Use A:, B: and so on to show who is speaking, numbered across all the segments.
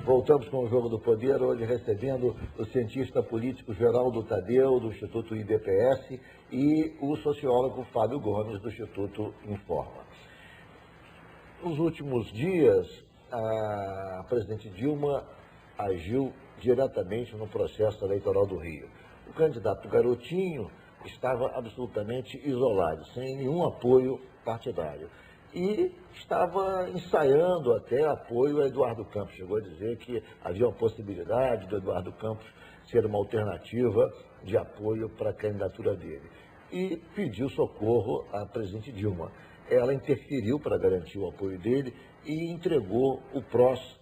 A: Voltamos com o Jogo do Poder, hoje recebendo o cientista político Geraldo Tadeu, do Instituto IDPS, e o sociólogo Fábio Gomes, do Instituto Informa. Nos últimos dias, a presidente Dilma agiu diretamente no processo eleitoral do Rio. O candidato Garotinho estava absolutamente isolado, sem nenhum apoio partidário. E estava ensaiando até apoio a Eduardo Campos. Chegou a dizer que havia uma possibilidade do Eduardo Campos ser uma alternativa de apoio para a candidatura dele. E pediu socorro à presidente Dilma. Ela interferiu para garantir o apoio dele e entregou o PROS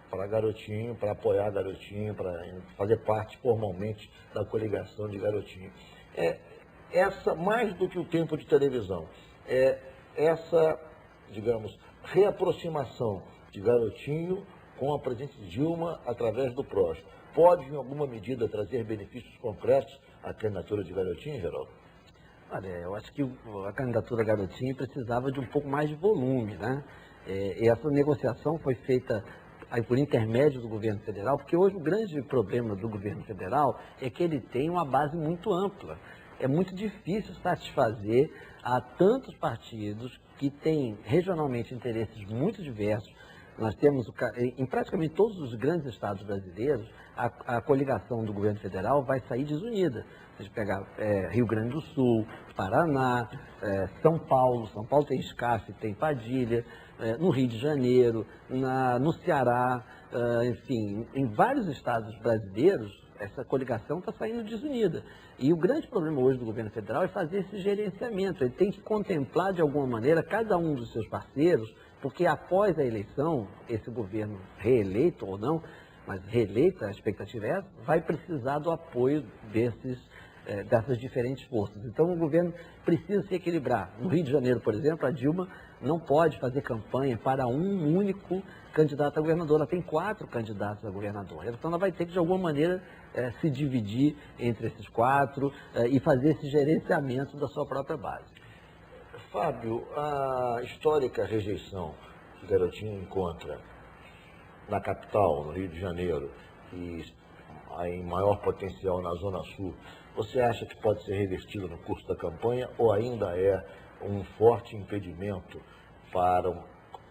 A: para Garotinho, para apoiar Garotinho, para fazer parte formalmente da coligação de Garotinho. Essa, mais do que o tempo de televisão, essa, digamos, reaproximação de Garotinho com a presidente Dilma através do PROS, pode, em alguma medida, trazer benefícios concretos à candidatura de Garotinho, Geraldo?
B: Olha, eu acho que a candidatura Garotinho precisava de um pouco mais de volume, né? E essa negociação foi feita aí por intermédio do governo federal, porque hoje o grande problema do governo federal é que ele tem uma base muito ampla. É muito difícil satisfazer a tantos partidos que têm regionalmente interesses muito diversos. Nós temos, em praticamente todos os grandes estados brasileiros, a coligação do governo federal vai sair desunida. Se a gente pegar Rio Grande do Sul, Paraná, São Paulo tem SCAF, tem Padilha, no Rio de Janeiro, no Ceará, enfim, em vários estados brasileiros, essa coligação está saindo desunida. E o grande problema hoje do governo federal é fazer esse gerenciamento. Ele tem que contemplar, de alguma maneira, cada um dos seus parceiros, porque após a eleição, esse governo reeleito ou não, mas reeleito, a expectativa é essa, vai precisar do apoio dessas diferentes forças. Então, o governo precisa se equilibrar. No Rio de Janeiro, por exemplo, a Dilma não pode fazer campanha para um único candidato a governador. Ela tem 4 candidatos a governador. Então, ela vai ter que, de alguma maneira, se dividir entre esses 4 e fazer esse gerenciamento da sua própria base.
A: Fábio, a histórica rejeição que Garotinho encontra na capital, no Rio de Janeiro, e em maior potencial na Zona Sul, você acha que pode ser revertido no curso da campanha ou ainda é um forte impedimento para a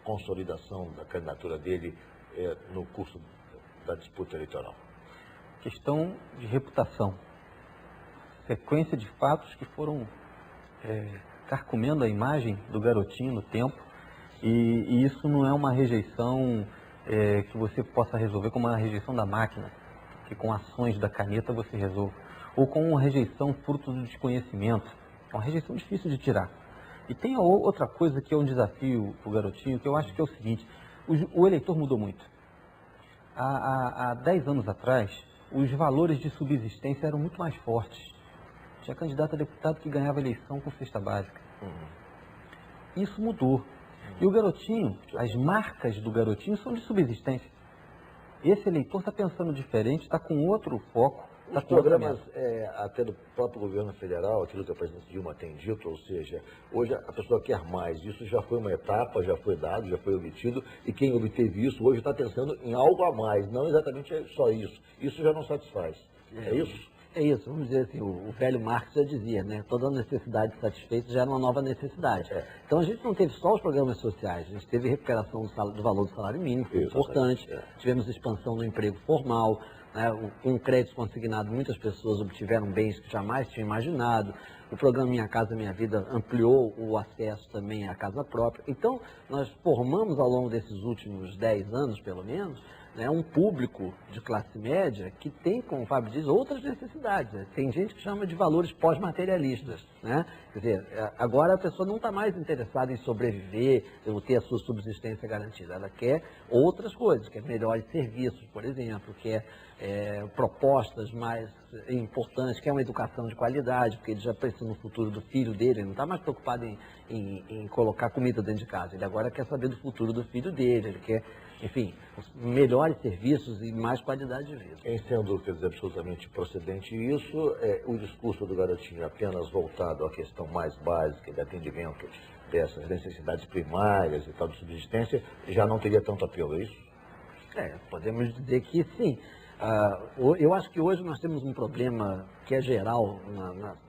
A: consolidação da candidatura dele no curso da disputa eleitoral?
C: Questão de reputação. Sequência de fatos que foram carcomendo a imagem do Garotinho no tempo, e isso não é uma rejeição que você possa resolver como uma rejeição da máquina, que com ações da caneta você resolve, ou com uma rejeição fruto do desconhecimento. É uma rejeição difícil de tirar. E tem outra coisa que é um desafio para o Garotinho, que eu acho que é o seguinte: o eleitor mudou muito. Há 10 anos atrás, os valores de subsistência eram muito mais fortes. Tinha candidato a deputado que ganhava eleição com cesta básica. Isso mudou. E o Garotinho, as marcas do Garotinho são de subsistência. Esse eleitor está pensando diferente, está com outro foco.
A: Os programas até do próprio governo federal, aquilo que a presidente Dilma tem dito, ou seja, hoje a pessoa quer mais. Isso já foi uma etapa, já foi dado, já foi obtido, e quem obteve isso hoje está pensando em algo a mais, não exatamente só isso. Isso já não satisfaz. É isso?
B: É isso, vamos dizer assim, o velho Marx já dizia, né? Toda necessidade satisfeita gera uma nova necessidade. Então a gente não teve só os programas sociais, a gente teve recuperação do valor do salário mínimo, foi importante, tivemos expansão do emprego formal, né? Com crédito consignado, muitas pessoas obtiveram bens que jamais tinham imaginado. O programa Minha Casa Minha Vida ampliou o acesso também à casa própria. Então, nós formamos ao longo desses últimos 10 anos, pelo menos, um público de classe média que tem, como o Fábio diz, outras necessidades. Tem gente que chama de valores pós-materialistas, né? Quer dizer, agora a pessoa não está mais interessada em sobreviver, ou ter a sua subsistência garantida. Ela quer outras coisas, quer melhores serviços, por exemplo, quer propostas mais importantes, quer uma educação de qualidade, porque ele já pensa no futuro do filho dele, ele não está mais preocupado em colocar comida dentro de casa. Ele agora quer saber do futuro do filho dele, ele quer, enfim, melhores serviços e mais qualidade de vida.
A: Em sem dúvidas absolutamente procedente isso, o discurso do Garotinho apenas voltado à questão mais básica de atendimento dessas necessidades primárias e tal de subsistência, já não teria tanto apelo, é isso?
B: Podemos dizer que sim. Eu acho que hoje nós temos um problema que é geral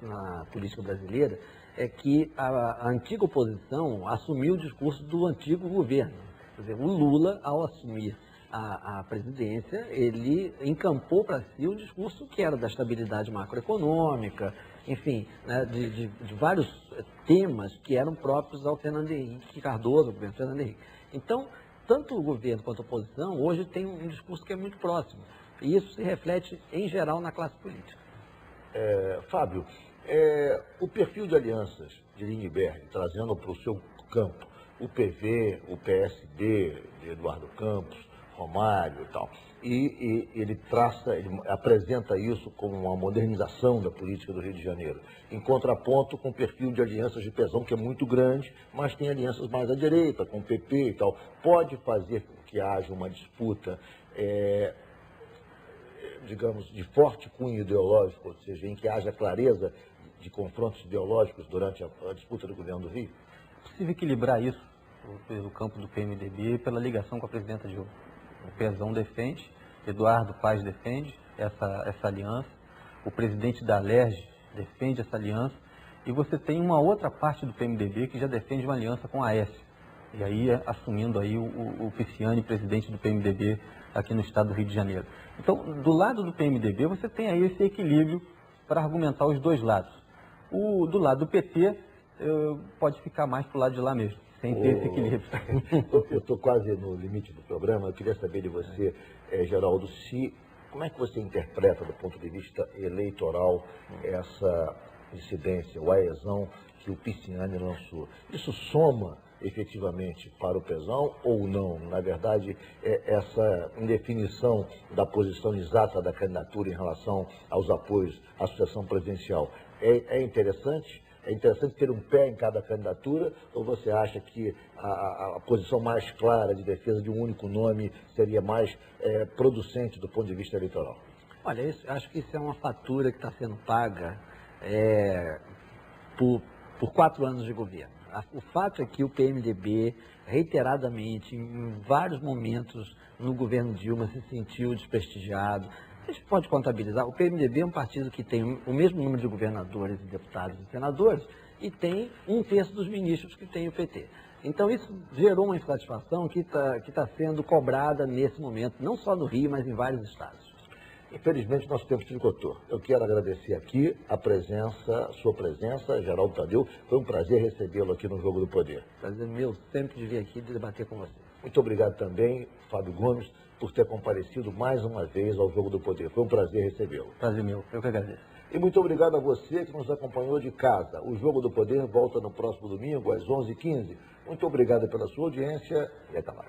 B: na política brasileira, é que a antiga oposição assumiu o discurso do antigo governo. Quer dizer, o Lula, ao assumir a presidência, ele encampou para si o discurso que era da estabilidade macroeconômica, enfim, né, de vários temas que eram próprios ao Fernando Henrique Cardoso, ao governo Fernando Henrique. Então, tanto o governo quanto a oposição hoje tem um discurso que é muito próximo. E isso se reflete, em geral, na classe política.
A: Fábio, o perfil de alianças de Lindbergh, trazendo para o seu campo o PV, o PSD de Eduardo Campos, Romário e tal, e ele apresenta isso como uma modernização da política do Rio de Janeiro, em contraponto com o perfil de alianças de Pezão, que é muito grande, mas tem alianças mais à direita, com o PP e tal. Pode fazer com que haja uma disputa, digamos, de forte cunho ideológico, ou seja, em que haja clareza de confrontos ideológicos durante a disputa do governo do Rio?
C: É possível equilibrar isso pelo campo do PMDB e pela ligação com a presidenta Dilma. O Pezão defende, Eduardo Paes defende essa aliança, o presidente da Alerj defende essa aliança, e você tem uma outra parte do PMDB que já defende uma aliança com a Aécio. E aí assumindo aí o Pisciani, presidente do PMDB aqui no estado do Rio de Janeiro. Então, do lado do PMDB, você tem aí esse equilíbrio para argumentar os dois lados. Do lado do PT, pode ficar mais para o lado de lá mesmo, sem ter esse equilíbrio.
A: Eu estou quase no limite do programa. Eu queria saber de você, Geraldo, como é que você interpreta, do ponto de vista eleitoral, essa incidência, o aezão que o Pisciani lançou? Isso soma efetivamente para o Pezão ou não? Na verdade, essa indefinição da posição exata da candidatura em relação aos apoios à sucessão presidencial é interessante? É interessante ter um pé em cada candidatura, ou você acha que a posição mais clara de defesa de um único nome seria mais producente do ponto de vista eleitoral?
B: Olha, acho que isso é uma fatura que está sendo paga por 4 anos de governo. O fato é que o PMDB, reiteradamente, em vários momentos no governo Dilma, se sentiu desprestigiado. A gente pode contabilizar, o PMDB é um partido que tem o mesmo número de governadores, deputados e senadores, e tem 1/3 dos ministros que tem o PT. Então isso gerou uma insatisfação que está sendo cobrada nesse momento, não só no Rio, mas em vários estados.
A: Infelizmente, nosso tempo se esgotou. Eu quero agradecer aqui sua presença, Geraldo Tadeu. Foi um prazer recebê-lo aqui no Jogo do Poder.
B: Prazer meu sempre de vir aqui e debater com você.
A: Muito obrigado também, Fábio Gomes, por ter comparecido mais uma vez ao Jogo do Poder. Foi um prazer recebê-lo.
C: Prazer meu, eu que agradeço.
A: E muito obrigado a você que nos acompanhou de casa. O Jogo do Poder volta no próximo domingo, às 11h15. Muito obrigado pela sua audiência e até lá.